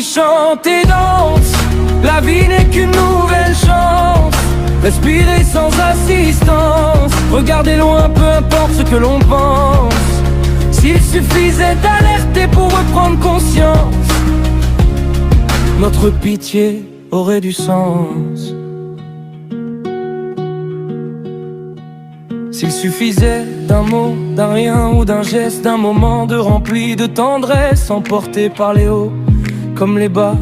Souris, chante et danse, la vie n'est qu'une nouvelle chance. Respirez sans assistance, regardez loin, peu importe ce que l'on pense. S'il suffisait d'alerter pour reprendre conscience, notre pitié aurait du sens. S'il suffisait d'un mot, d'un rien ou d'un geste, d'un moment de rempli de tendresse, emporté par les hauts comme les bas,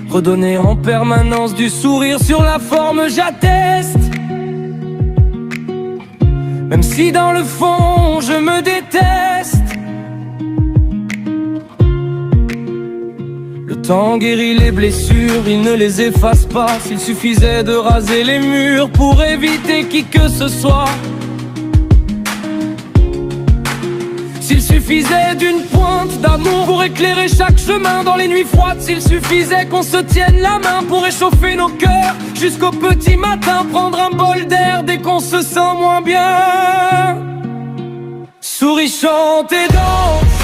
redonner en permanence du sourire sur la forme, j'atteste. Même si dans le fond je me déteste, le temps guérit les blessures, il ne les efface pas. S'il suffisait de raser les murs pour éviter qui que ce soit, s'il suffisait d'une pointe d'amour pour éclairer chaque chemin dans les nuits froides, s'il suffisait qu'on se tienne la main pour réchauffer nos cœurs jusqu'au petit matin, prendre un bol d'air dès qu'on se sent moins bien. Souris, chante et danse,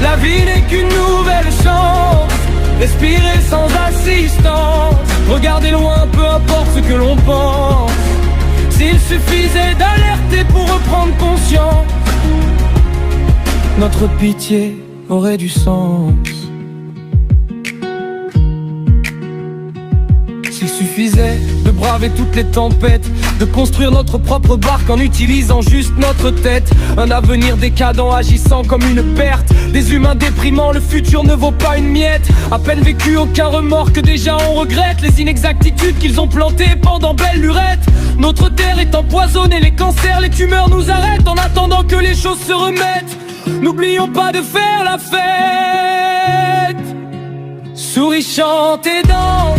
la vie n'est qu'une nouvelle chance. Respirez sans assistance, regardez loin, peu importe ce que l'on pense. S'il suffisait d'alerter pour reprendre conscience, notre pitié aurait du sens. S'il suffisait de braver toutes les tempêtes, de construire notre propre barque en utilisant juste notre tête. Un avenir décadent agissant comme une perte, des humains déprimants, le futur ne vaut pas une miette. À peine vécu, aucun remords, que déjà on regrette les inexactitudes qu'ils ont plantées pendant belle lurette. Notre terre est empoisonnée, les cancers, les tumeurs nous arrêtent en attendant que les choses se remettent. N'oublions pas de faire la fête. Souris, chante et danse,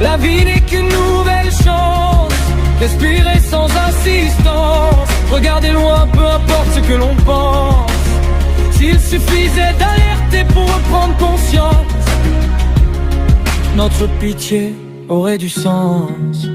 la vie n'est qu'une nouvelle chance. Respirez sans insistance, regardez loin, peu importe ce que l'on pense. S'il suffisait d'alerter pour reprendre conscience, notre pitié aurait du sens.